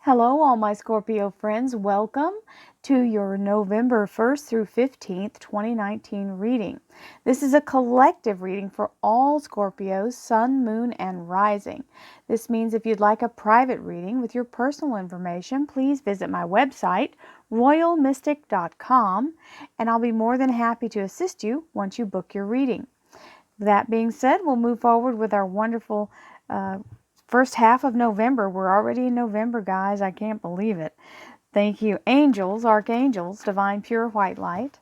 Hello, all my Scorpio friends. Welcome to your November 1st through 15th, 2019 reading. This is a collective reading for all Scorpios, Sun, Moon, and Rising. This means if you'd like a private reading with your personal information, please visit my website, royalmystic.com, and I'll be more than happy to assist you once you book your reading. That being said, we'll move forward with our wonderful first half of November. We're already in November, guys. I can't believe it. Thank you. Angels, archangels, divine pure white light,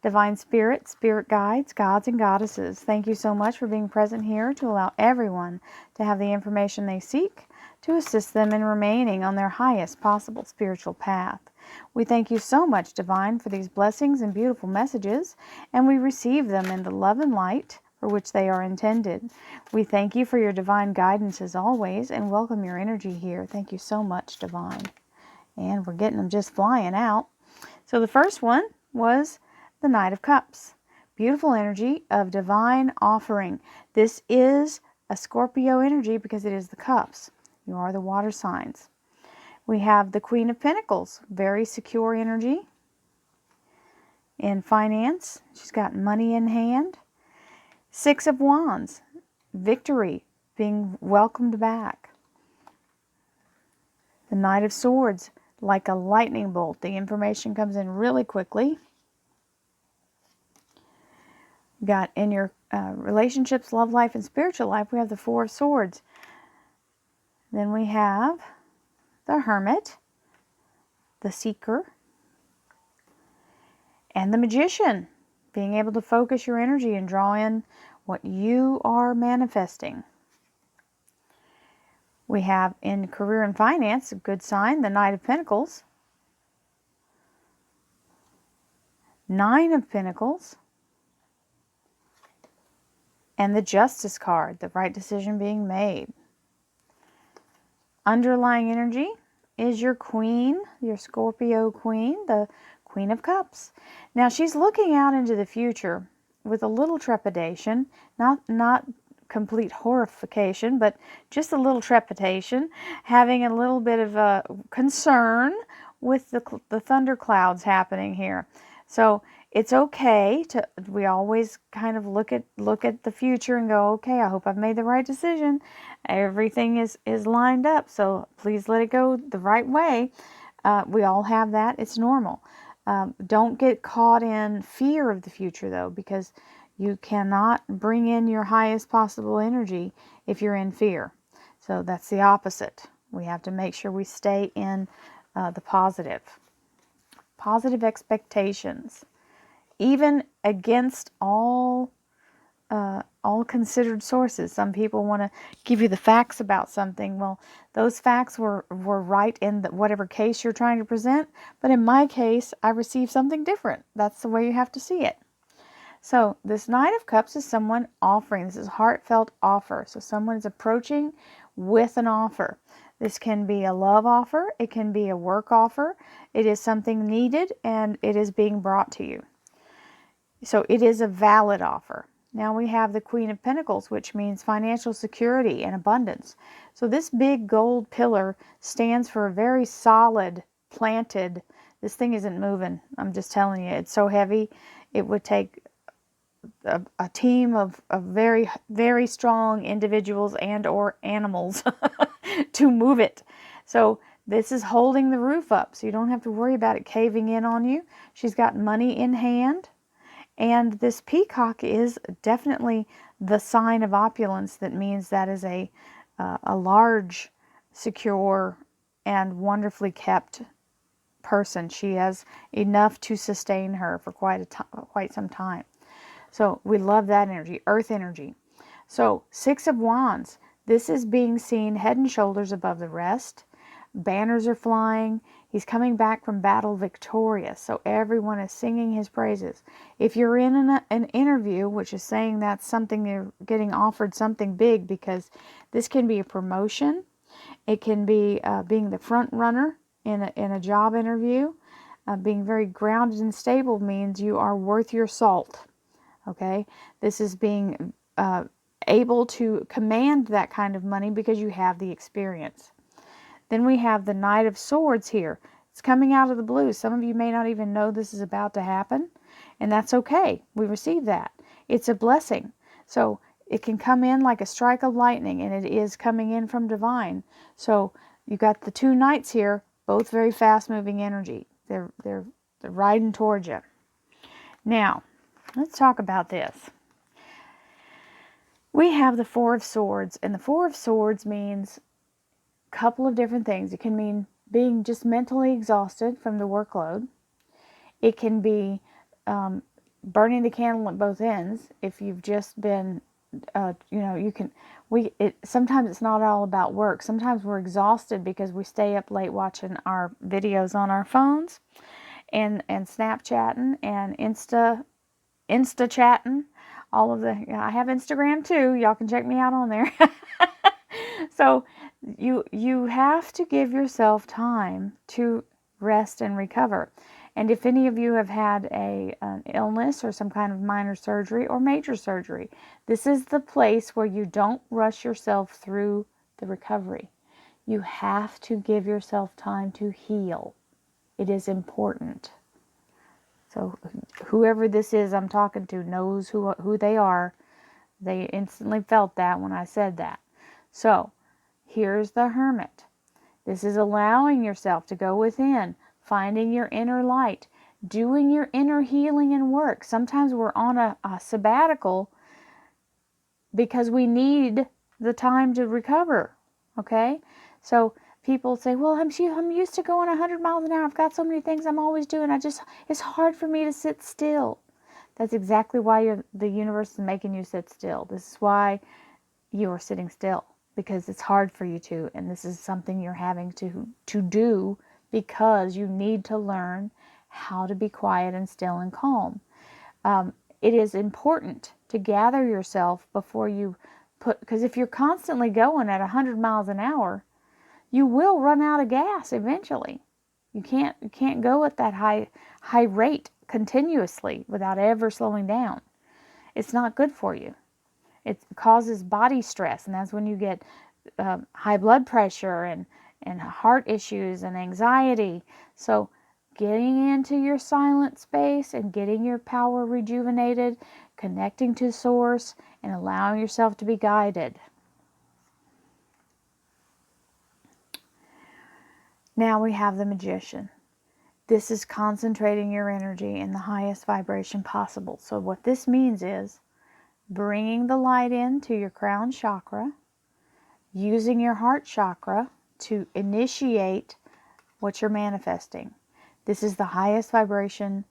divine spirit, spirit guides, gods and goddesses. Thank you so much for being present here to allow everyone to have the information they seek to assist them in remaining on their highest possible spiritual path. We thank you so much, Divine, for these blessings and beautiful messages, and we receive them in the love and light for which they are intended. We thank you for your divine guidance as always and welcome your energy here. Thank you so much, Divine. And we're getting them just flying out. So the first one was the Knight of Cups. Beautiful energy of divine offering. This is a Scorpio energy because it is the cups. You are the water signs. We have the Queen of Pentacles. Very secure energy in finance. She's got money in hand. Six of Wands, victory, being welcomed back. The Knight of Swords, like a lightning bolt. The information comes in really quickly. You got in your relationships, love life, and spiritual life, we have the Four of Swords. Then we have the Hermit, the Seeker, and the Magician. Being able to focus your energy and draw in what you are manifesting. We have in career and finance, a good sign, the Knight of Pentacles. Nine of Pentacles. And the Justice card, the right decision being made. Underlying energy is your Queen, your Scorpio Queen, the Queen of Cups. Now she's looking out into the future with a little trepidation, not complete horrification, but just a little trepidation, having a little bit of a concern with the thunderclouds happening here. So it's okay to, we always kind of look at the future and go, okay, I hope I've made the right decision. Everything is lined up, so please let it go the right way. We all have that. It's normal. Don't get caught in fear of the future, though, because you cannot bring in your highest possible energy if you're in fear. So that's the opposite. We have to make sure we stay in the positive expectations, even against all considered sources. Some people want to give you the facts about something. Well, those facts were right in whatever case you're trying to present, but in my case, I received something different. That's the way you have to see it. So this Knight of Cups is someone offering. This is a heartfelt offer. So someone is approaching with an offer. This can be a love offer. It can be a work offer. It is something needed and it is being brought to you. So it is a valid offer. Now we have the Queen of Pentacles, which means financial security and abundance. So this big gold pillar stands for a very solid, planted, this thing isn't moving. I'm just telling you, it's so heavy. It would take a team of very, very strong individuals and or animals to move it. So this is holding the roof up, so you don't have to worry about it caving in on you. She's got money in hand. And this peacock is definitely the sign of opulence. That means that is a large, secure, and wonderfully kept person. She has enough to sustain her for quite some time. So we love that energy, earth energy. So Six of Wands. This is being seen head and shoulders above the rest. Banners are flying. He's coming back from battle victorious. So everyone is singing his praises. If you're in an interview, which is saying that's something, you're getting offered something big, because this can be a promotion. It can be being the front runner in a job interview. Being very grounded and stable means you are worth your salt. Okay? This is being able to command that kind of money because you have the experience. Then we have the Knight of Swords here. It's coming out of the blue. Some of you may not even know this is about to happen, and that's okay. We receive that. It's a blessing. So it can come in like a strike of lightning, and it is coming in from divine. So you got the two knights here, both very fast-moving energy. They're riding towards you. Now, let's talk about this. We have the Four of Swords, and the Four of Swords means a couple of different things. It can mean being just mentally exhausted from the workload. It can be burning the candle at both ends. If you've just been, sometimes it's not all about work. Sometimes we're exhausted because we stay up late watching our videos on our phones and Snapchatting and Insta chatting. I have Instagram too. Y'all can check me out on there. So you have to give yourself time to rest and recover. And if any of you have had an illness or some kind of minor surgery or major surgery, this is the place where you don't rush yourself through the recovery. You have to give yourself time to heal. It is important. So whoever this is I'm talking to knows who they are. They instantly felt that when I said that. So here's the Hermit. This is allowing yourself to go within, finding your inner light, doing your inner healing and work. Sometimes we're on a sabbatical because we need the time to recover. Okay? So people say, well, I'm used to going 100 miles an hour. I've got so many things I'm always doing. It's hard for me to sit still. That's exactly why the universe is making you sit still. This is why you are sitting still, because it's hard for you to, and this is something you're having to do because you need to learn how to be quiet and still and calm. It is important to gather yourself before you because if you're constantly going at 100 miles an hour, you will run out of gas eventually. You can't go at that high rate continuously without ever slowing down. It's not good for you. It causes body stress, and that's when you get high blood pressure and heart issues and anxiety. So getting into your silent space and getting your power rejuvenated, connecting to source, and allowing yourself to be guided. Now we have the Magician. This is concentrating your energy in the highest vibration possible. So what this means is bringing the light into your crown chakra, using your heart chakra to initiate what you're manifesting. This is the highest vibration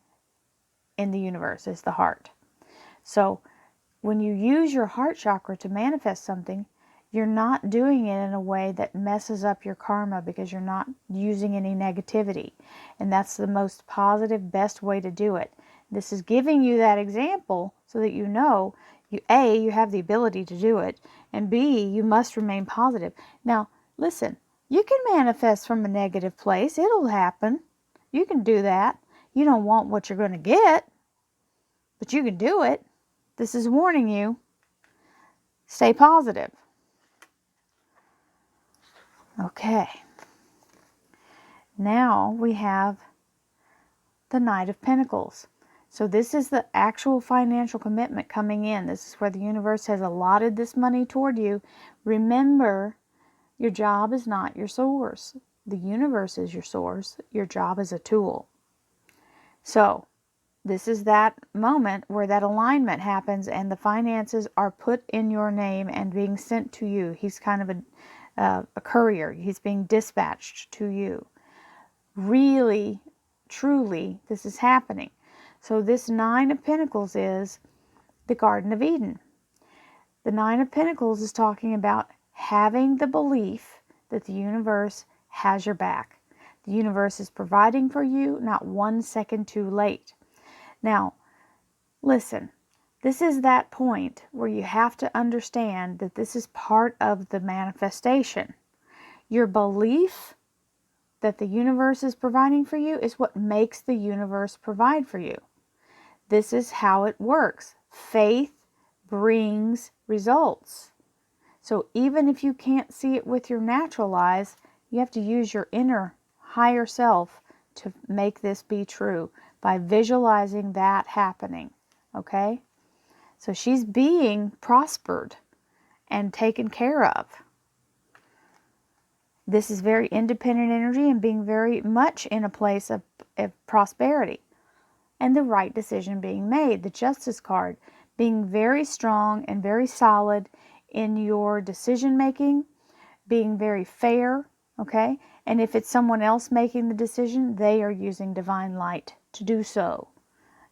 in the universe, is the heart. So when you use your heart chakra to manifest something, you're not doing it in a way that messes up your karma because you're not using any negativity. And that's the most positive, best way to do it. This is giving you that example so that you know, A, you have the ability to do it, and B, you must remain positive. Now, listen, you can manifest from a negative place. It'll happen. You can do that. You don't want what you're going to get, but you can do it. This is warning you. Stay positive. Okay. Now we have the Knight of Pentacles. So this is the actual financial commitment coming in. This is where the universe has allotted this money toward you. Remember, your job is not your source. The universe is your source. Your job is a tool. So this is that moment where that alignment happens and the finances are put in your name and being sent to you. He's kind of a courier. He's being dispatched to you. Really, truly, this is happening. So this Nine of Pentacles is the Garden of Eden. The Nine of Pentacles is talking about having the belief that the universe has your back. The universe is providing for you, not 1 second too late. Now, listen, this is that point where you have to understand that this is part of the manifestation. Your belief that the universe is providing for you is what makes the universe provide for you. This is how it works. Faith brings results. So even if you can't see it with your natural eyes, You have to use your inner higher self to make this be true by visualizing that happening. Okay? So she's being prospered and taken care of. This is very independent energy and being very much in a place of prosperity. And the right decision being made. The Justice card, being very strong and very solid in your decision making, being very fair, okay? And if it's someone else making the decision, they are using divine light to do so.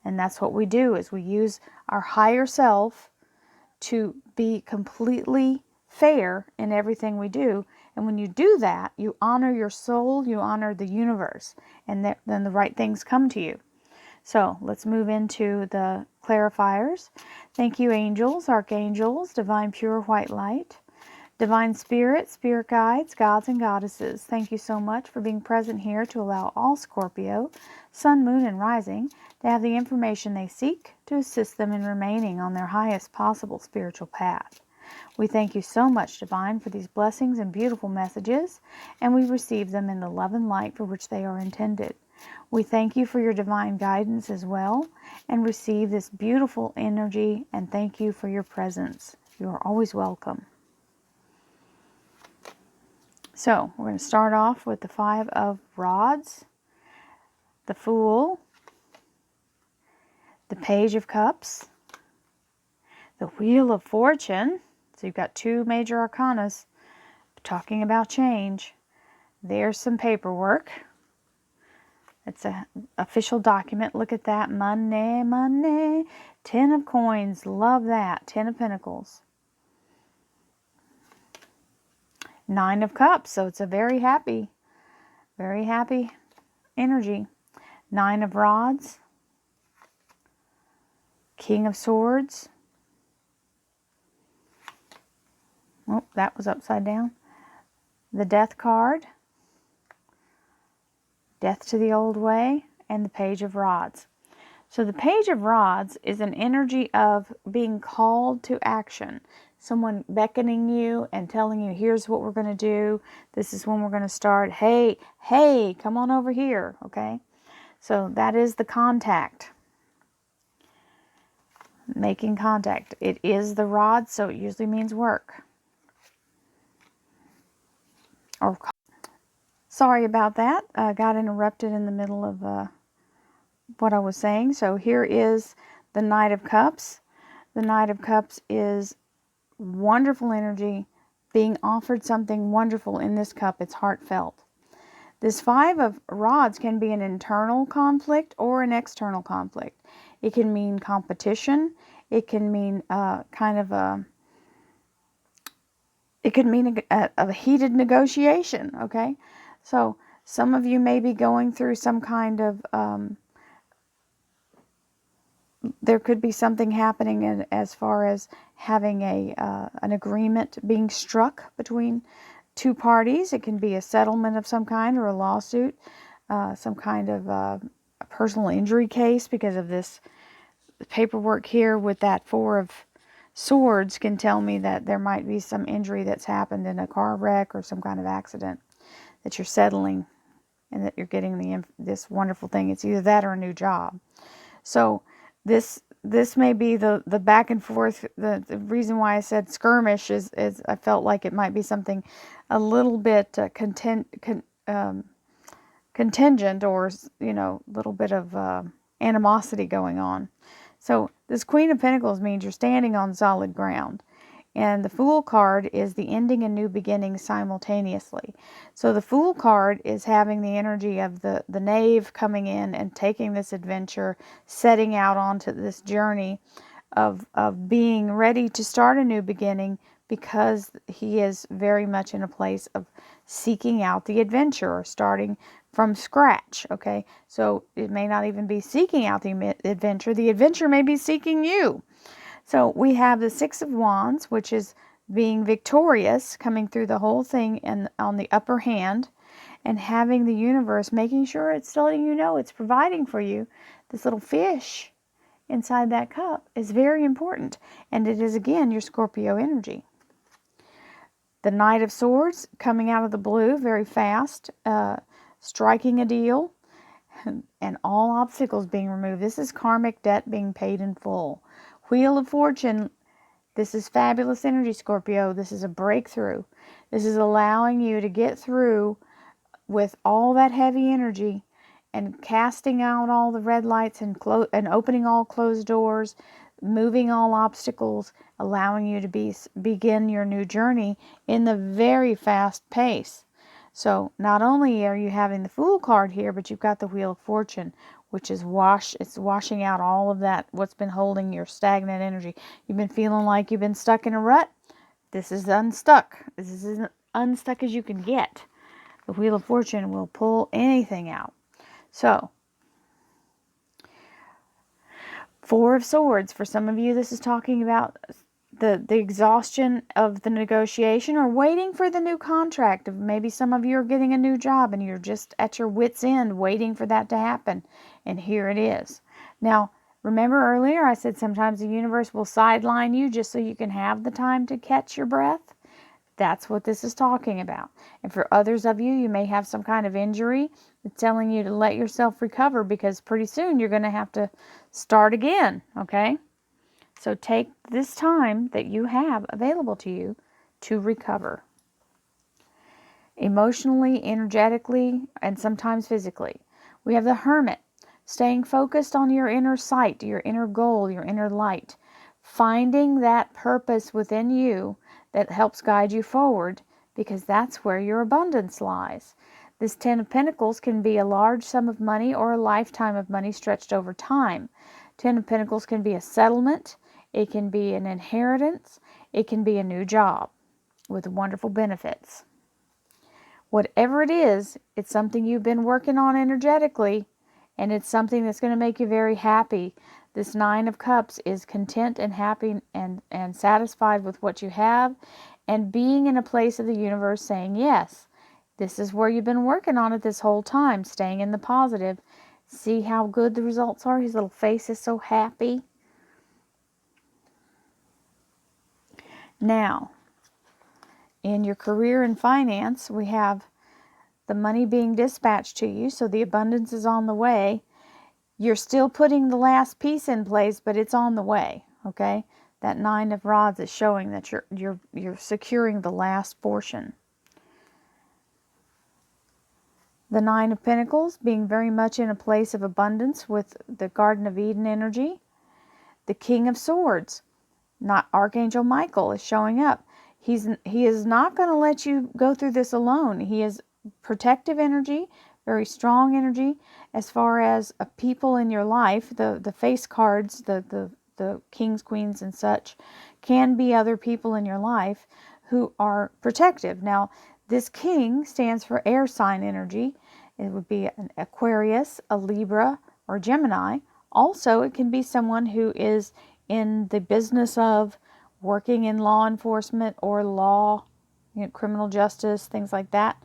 And that's what we do, is we use our higher self to be completely fair in everything we do. And when you do that, you honor your soul, you honor the universe, and then the right things come to you. So let's move into the clarifiers. Thank you, angels, archangels, divine pure white light, divine spirit, spirit guides, gods and goddesses. Thank you so much for being present here to allow all Scorpio, sun, moon, and rising to have the information they seek to assist them in remaining on their highest possible spiritual path. We thank you so much, Divine, for these blessings and beautiful messages, and we receive them in the love and light for which they are intended. We thank you for your divine guidance as well, and receive this beautiful energy, and thank you for your presence. You are always welcome. So, we're going to start off with the 5 of Rods, the Fool, the Page of Cups, the Wheel of Fortune. So you've got 2 major arcanas talking about change. There's some paperwork. It's an official document. Look at that. Money, money. 10 of coins. Love that. 10 of pentacles. 9 of cups. So it's a very happy energy. 9 of rods. King of swords. Oh, that was upside down. The death card. Death to the old way, and the Page of Rods. So the Page of Rods is an energy of being called to action. Someone beckoning you and telling you, here's what we're going to do. This is when we're going to start. Hey, come on over here, okay? So that is the contact. Making contact. It is the rod, so it usually means work. Or sorry about that. Got interrupted in the middle of what I was saying. So here is the Knight of Cups. The Knight of Cups is wonderful energy, being offered something wonderful in this cup. It's heartfelt. This 5 of Rods can be an internal conflict or an external conflict. It can mean competition. It can mean it could mean a heated negotiation, okay? So some of you may be going through some kind of, there could be something happening as far as having an agreement being struck between 2 parties. It can be a settlement of some kind or a lawsuit, some kind of a personal injury case, because of this paperwork here with that 4 of Swords can tell me that there might be some injury that's happened in a car wreck or some kind of accident that you're settling, and that you're getting this wonderful thing. It's either that or a new job. So this may be the back and forth. The reason why I said skirmish is I felt like it might be something a little bit contingent, or a little bit of animosity going on. So this Queen of Pentacles means you're standing on solid ground. And the Fool card is the ending and new beginning simultaneously. So the Fool card is having the energy of the Knave coming in and taking this adventure, setting out onto this journey of being ready to start a new beginning, because he is very much in a place of seeking out the adventure or starting from scratch, okay? So it may not even be seeking out the adventure may be seeking you. So we have the 6 of Wands, which is being victorious, coming through the whole thing and on the upper hand, and having the universe making sure it's letting you know it's providing for you. This little fish inside that cup is very important, and it is again your Scorpio energy. The Knight of Swords coming out of the blue very fast, striking a deal, and all obstacles being removed. This is karmic debt being paid in full. Wheel of Fortune, this is fabulous energy, Scorpio. This is a breakthrough. This is allowing you to get through with all that heavy energy and casting out all the red lights and opening all closed doors, moving all obstacles, allowing you to begin your new journey in the very fast pace. So not only are you having the Fool card here, but you've got the Wheel of Fortune, which is it's washing out all of that, what's been holding your stagnant energy. You've been feeling like you've been stuck in a rut. This is unstuck. This is as unstuck as you can get. The Wheel of Fortune will pull anything out. So, Four of Swords. For some of you, this is talking about the exhaustion of the negotiation or waiting for the new contract. Maybe some of you are getting a new job and you're just at your wit's end waiting for that to happen. And here it is. Now, remember earlier I said sometimes the universe will sideline you just so you can have the time to catch your breath? That's what this is talking about. And for others of you, you may have some kind of injury. It's telling you to let yourself recover because pretty soon you're going to have to start again, okay? So take this time that you have available to you to recover. Emotionally, energetically, and sometimes physically. We have the Hermit, staying focused on your inner sight, your inner goal, your inner light. Finding that purpose within you that helps guide you forward, because that's where your abundance lies. This Ten of Pentacles can be a large sum of money or a lifetime of money stretched over time. Ten of Pentacles can be a settlement. It can be an inheritance. It can be a new job with wonderful benefits. Whatever it is, it's something you've been working on energetically, and it's something that's going to make you very happy. This Nine of Cups is content and happy and satisfied with what you have, and being in a place of the universe saying, yes, this is where you've been working on it this whole time, staying in the positive. See how good the results are? His little face is so happy. Now, in your career and finance, we have the money being dispatched to you, so the abundance is on the way. You're still putting the last piece in place, but it's on the way, okay? That Nine of Rods is showing that you're securing the last portion. The Nine of Pentacles being very much in a place of abundance with the Garden of Eden energy. The King of Swords, not Archangel Michael, is showing up. He is not going to let you go through this alone. He is protective energy, very strong energy. As far as people in your life, the face cards, the kings, queens, and such, can be other people in your life who are protective. Now, this king stands for air sign energy. It would be an Aquarius, a Libra, or Gemini. Also, it can be someone who is in the business of working in law enforcement or law, criminal justice, things like that.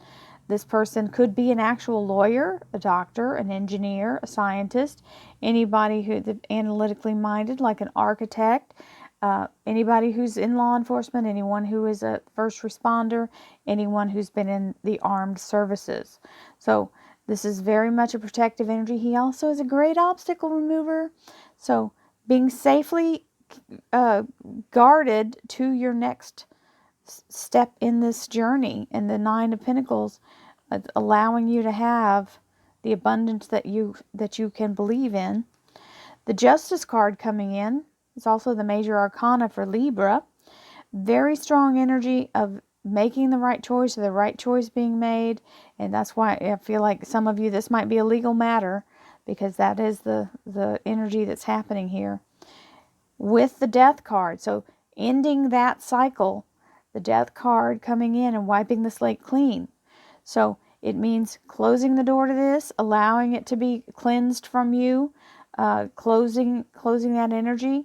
This person could be an actual lawyer, a doctor, an engineer, a scientist, anybody who's analytically minded, like an architect, anybody who's in law enforcement, anyone who is a first responder, anyone who's been in the armed services. So this is very much a protective energy. He also is a great obstacle remover. So being safely guarded to your next step in this journey, and the Nine of Pentacles allowing you to have the abundance that you can believe in. The Justice card coming in is also the major arcana for Libra. Very strong energy of making the right choice, or the right choice being made, and that's why I feel like some of you, this might be a legal matter, because that is the energy that's happening here. With the Death card, so ending that cycle, the Death card coming in and wiping the slate clean. So it means closing the door to this, allowing it to be cleansed from you, closing that energy,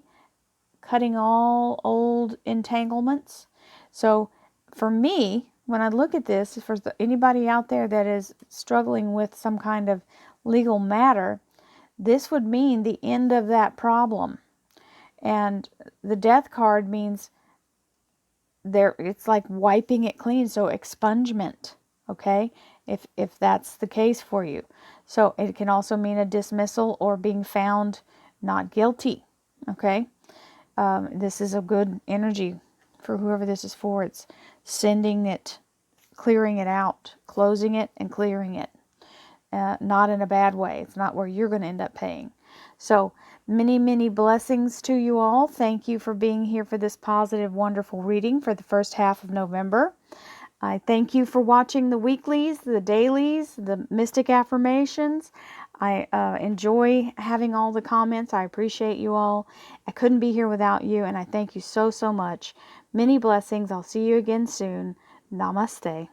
cutting all old entanglements. So for me, when I look at this, for anybody out there that is struggling with some kind of legal matter, this would mean the end of that problem. And the Death card means it's like wiping it clean. So expungement, okay, if that's the case for you. So it can also mean a dismissal or being found not guilty, okay. This is a good energy for whoever this is for. It's sending it, clearing it out, closing it and clearing it. Not in a bad way. It's not where you're going to end up paying. So many, many blessings to you all. Thank you for being here for this positive, wonderful reading for the first half of November. I thank you for watching the weeklies, the dailies, the mystic affirmations. I enjoy having all the comments. I appreciate you all. I couldn't be here without you, and I thank you so, so much. Many blessings. I'll see you again soon. Namaste.